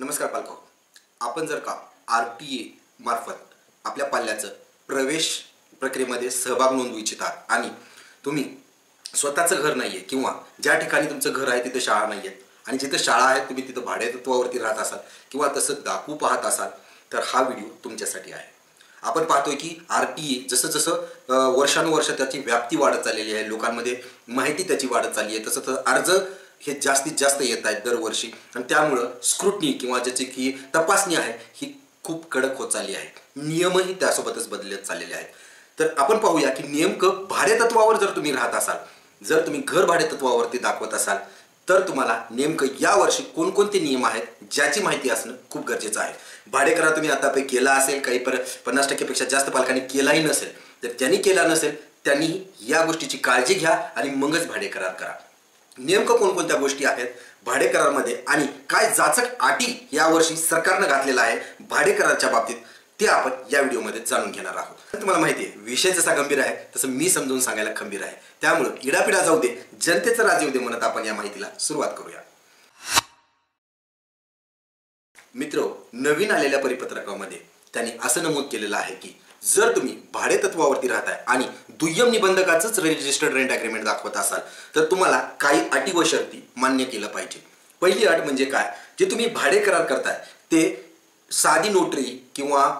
नमस्कार पालको. आपण जर का RTA मार्फत आपल्या पाल्याचं प्रवेश प्रक्रियेमध्ये सहभाग नोंदवू इच्छितात आणि तुम्ही स्वतःचं घर नाहीये किंवा ज्या ठिकाणी तुमचं घर आहे तिथे शाळा नाहीये आणि जिथे शाळा आहे तुम्ही तिथे भाडेतत्वावरती राहत असाल किंवा तसं दाखवू पाहत असाल तर हा व्हिडिओ तुमच्यासाठी आहे. आपण पाहतोय की RTA जसं जसं वर्षानुवर्ष त्याची व्याप्ती वाढत चाललेली आहे, लोकांमध्ये माहिती त्याची वाढत चालली आहे, तसं तसं अर्ज हे जास्तीत जास्त येत आहेत दरवर्षी आणि त्यामुळं स्क्रुटनी किंवा ज्याची की तपासणी आहे ही खूप कडक होत चालली आहे. नियमही त्यासोबतच बदलत चाललेले आहेत. तर आपण पाहूया की नेमकं भाडेतत्वावर जर तुम्ही राहत असाल, जर तुम्ही घर भाडेतत्वावरती दाखवत असाल तर तुम्हाला नेमकं यावर्षी कोणकोणते नियम आहेत ज्याची माहिती असणं खूप गरजेचं आहे. भाडेकरार तुम्ही आता केला असेल, काही 50% पेक्षा जास्त पालकांनी केलाही नसेल, तर ज्यांनी केला नसेल त्यांनी या गोष्टीची काळजी घ्या आणि मगच भाडेकरार करा. नेमकं कोणकोणत्या गोष्टी आहेत भाडेकरारामध्ये आणि काय जाचक अटी यावर्षी सरकारनं घातलेला आहे भाडेकराराच्या बाबतीत ते आपण या व्हिडिओमध्ये जाणून घेणार आहोत. तुम्हाला माहिती आहे विषय जसा गंभीर आहे तसं मी समजून सांगायला खंबीर आहे. त्यामुळे इडापिडा जाऊ दे, जनतेचं राज येऊ दे म्हणत आपण या माहितीला सुरुवात करूया. मित्र, नवीन आलेल्या परिपत्रकामध्ये त्यांनी असं नमूद केलेलं आहे की जर तुम्ही भाडेतत्वावरती राहताय आणि दुय्यम निबंधकाचंच रजिस्टर्ड रेंट ॲग्रीमेंट दाखवत असाल तर तुम्हाला काही अटी व शर्ती मान्य केलं पाहिजे. पहिली अट म्हणजे काय, जे तुम्ही भाडे करार करताय ते साधी नोटरी किंवा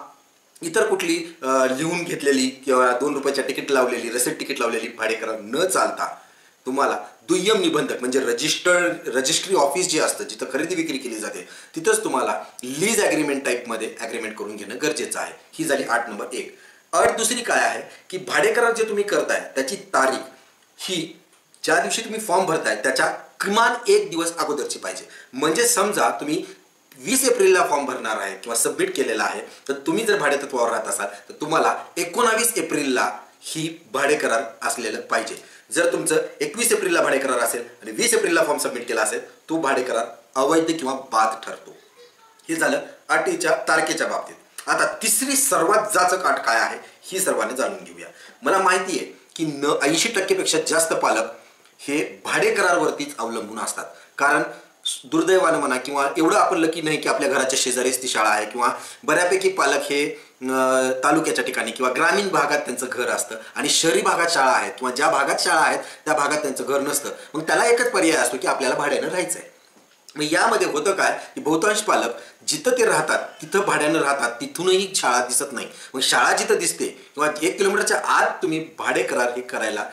इतर कुठली लिहून घेतलेली किंवा 2 रुपयाच्या तिकीट लावलेली रसीद तिकीट लावलेली भाडे करार न चालता तुम्हाला दुय्यम निबंधक म्हणजे रजिस्ट्री ऑफिस जे असतं जिथं खरेदी विक्री केली जाते तिथंच तुम्हाला लीज ॲग्रीमेंट टाईपमध्ये ॲग्रीमेंट करून घेणं गरजेचं आहे. ही झाली अट नंबर 1. अट दुसरी काय आहे की भाडेकरार जे तुम्ही करताय त्याची तारीख ही ज्या दिवशी तुम्ही फॉर्म भरताय त्याच्या किमान 1 दिवस अगोदरची पाहिजे. म्हणजे समजा तुम्ही 20 एप्रिलला फॉर्म भरणार आहे किंवा सबमिट केलेला आहे तर तुम्ही जर भाडेतत्वावर राहत असाल तर तुम्हाला 19 एप्रिलला ही भाडेकरार असलेलं पाहिजे. जर तुमचं 21 एप्रिलला भाडेकरार असेल आणि 20 एप्रिलला फॉर्म सबमिट केला असेल तो भाडेकरार अवैध किंवा बाद ठरतो. हे झालं अटीच्या तारखेच्या बाबतीत. आता तिसरी सर्वात जाचक अट काय आहे ही सर्वांनी जाणून घेऊया. मला माहिती आहे की 80% पेक्षा जास्त पालक हे भाडेकरारवरतीच अवलंबून असतात. कारण दुर्दैवानं म्हणा किंवा एवढं आपण लकी नाही की आपल्या घराच्या शेजारीच ती शाळा आहे किंवा बऱ्यापैकी पालक हे तालुक्याच्या ठिकाणी किंवा ग्रामीण भागात त्यांचं घर असतं आणि शहरी भागात शाळा आहेत किंवा ज्या भागात शाळा आहेत त्या भागात त्यांचं घर नसतं. मग त्याला एकच पर्याय असतो की आपल्याला भाड्यानं राहायचं आहे. मग यामध्ये होतं काय की बहुतांश पालक जिथं ते राहतात तिथं भाड्यानं राहतात, तिथूनही शाळा दिसत नाही. मग शाळा जिथं दिसते किंवा 1 किलोमीटरच्या आत तुम्ही भाडे करार हे करायला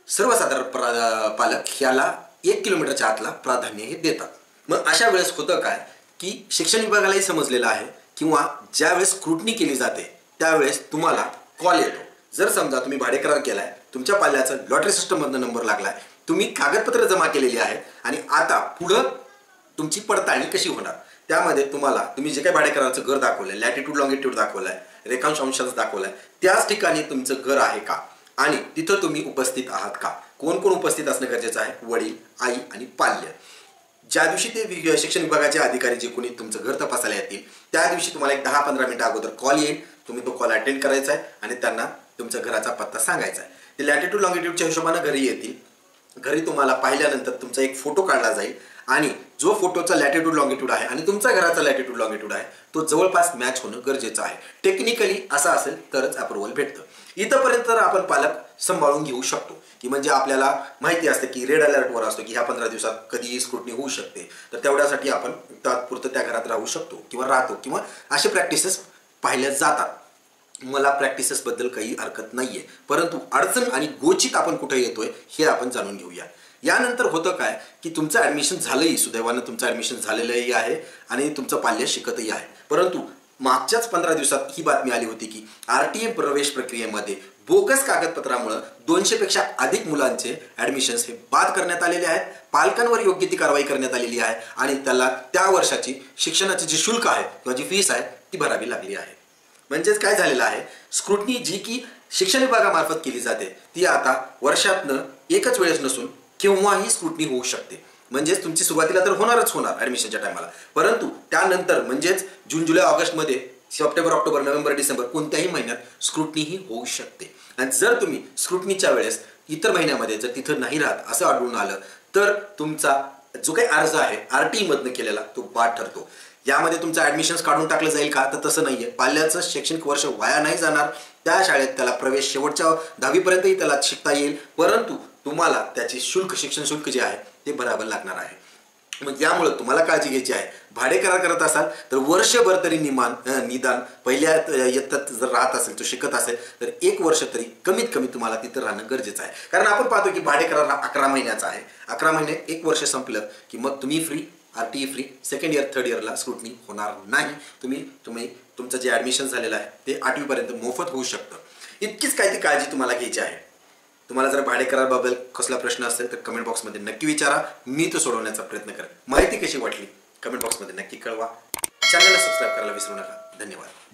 सर्वसाधारण पालक ह्याला 1 किलोमीटरच्या आतला प्राधान्य हे देतात. मग अशा वेळेस होतं काय की शिक्षण विभागालाही समजलेलं आहे किंवा ज्यावेळेस स्क्रुटनी केली जाते त्यावेळेस तुम्हाला कॉल येतो. जर समजा तुम्ही भाडेकरार केलाय, तुमच्या पाल्याचं लॉटरी सिस्टममधनं नंबर लागलाय, तुम्ही कागदपत्र जमा केलेली आहेत आणि आता पुढं तुमची पडताळणी कशी होणार त्यामध्ये तुम्ही जे काही भाडेकराराचं घर दाखवलंय, लॅटिट्यूड लॉंगिट्यूड दाखवलाय, रेखांश अंशांश दाखवलाय, त्याच ठिकाणी तुमचं घर आहे का आणि तिथं तुम्ही उपस्थित आहात का, कोण कोण उपस्थित असणं गरजेचं आहे, वडील, आई आणि पाल्य. ज्या दिवशी ते शिक्षण विभागाचे अधिकारी जे कोणी तुमचं घर तपासायला येतील त्या दिवशी तुम्हाला एक 10-15 मिनिटं अगोदर कॉल येईल. तुम्ही तो कॉल अटेंड करायचा आहे आणि त्यांना तुमच्या घराचा पत्ता सांगायचा आहे. ते लॅटिट्यूड लॉंगिट्यूडच्या हिशोबानं घरी येतील. घरी तुम्हाला पाहिल्यानंतर तुमचा एक फोटो काढला जाईल आणि जो फोटोचा लॅटिट्यूड लॉंगिट्यूड आहे आणि तुमच्या घराचा लॅटिट्यूड लॉंगिट्यूड आहे तो जवळपास मॅच होणं गरजेचं आहे. टेक्निकली असं असेल तरच अप्रुव्हल भेटतं. इथंपर्यंत तर आपण पालक सांभाळून घेऊ शकतो की म्हणजे आपल्याला माहिती असते की रेड अलर्टवर असतो की ह्या 15 दिवसात कधीही स्क्रुटनी होऊ शकते, तर तेवढ्यासाठी आपण तात्पुरतं त्या घरात राहू शकतो किंवा राहतो किंवा असे प्रॅक्टिसेस पाहिल्या जातात. मला प्रॅक्टिसेसबद्दल काही हरकत नाहीये, परंतु अडचण आणि गोचित आपण कुठे येतोय हे आपण जाणून घेऊया. यानंतर होतं काय की तुमचं ॲडमिशन झालंही, सुदैवानं तुमचं ॲडमिशन झालेलंही आहे आणि तुमचं पाल्य शिकतही आहे. परंतु मागच्याच 15 दिवसात ही बातमी आली होती की RTA प्रवेश प्रक्रियेमध्ये बोगस कागदपत्रामुळे 200 पेक्षा अधिक मुलांचे ॲडमिशन्स हे बाद करण्यात आलेले आहेत. पालकांवर योग्य ती कारवाई करण्यात आलेली आहे आणि त्याला त्या वर्षाची शिक्षणाची जी शुल्क आहे किंवा जी फीस आहे ती भरावी लागली आहे. म्हणजेच काय झालेलं आहे, स्क्रुटनी जी की शिक्षण विभागामार्फत केली जाते ती आता वर्षातनं एकच वेळेस नसून केव्हाही स्क्रुटनी होऊ शकते. म्हणजेच तुमची सुरुवातीला तर होणारच होणार ॲडमिशनच्या टायमाला, परंतु त्यानंतर म्हणजेच जून, जुलै, ऑगस्टमध्ये, सप्टेंबर, ऑक्टोबर, नोव्हेंबर, डिसेंबर कोणत्याही महिन्यात स्क्रुटनी ही होऊ शकते. आणि जर तुम्ही स्क्रुटनीच्या वेळेस इतर महिन्यामध्ये जर तिथं नाही राहत असं आढळून आलं तर तुमचा जो काही अर्ज आहे RTE मधनं केलेला तो बाद ठरतो. यामध्ये तुमचं ऍडमिशन्स काढून टाकलं जाईल का, तर तसं नाहीये. पाल्याचं शैक्षणिक वर्ष वाया नाही जाणार. त्या शाळेत त्याला प्रवेश शेवटच्या 10वी पर्यंतही त्याला शिकता येईल, परंतु तुम्हाला त्याची शिक्षण शुल्क जे आहे ते भरावं लागणार आहे. मग यामुळे तुम्हाला काळजी घ्यायची आहे. भाडे करार करत असाल तर वर्षभर तरी निदान पहिल्या इयत्तेत जर राहत असेल, तो शिकत असेल तर 1 वर्ष तरी कमीत कमी तुम्हाला तिथं राहणं गरजेचं आहे. कारण आपण पाहतो की भाडे करार हा 11 महिन्याचा आहे. 11 महिने 1 वर्ष संपलं की मग तुम्ही free, RTE free. Second year third इयरला स्क्रुटनी होणार नाही. तुम्ही तुमचं जे ॲडमिशन झालेलं आहे ते 8वी पर्यंत मोफत होऊ शकतं. इतकीच काय ती काळजी तुम्हाला घ्यायची आहे. तुम्हाला जर भाडे कराराबद्दल कसला प्रश्न असेल तर कमेंट बॉक्समध्ये नक्की विचारा. मी तो सोडवण्याचा प्रयत्न करेन. माहिती कशी वाटली कमेंट बॉक्समध्ये नक्की कळवा. चॅनलला सबस्क्राईब करायला विसरू नका. धन्यवाद.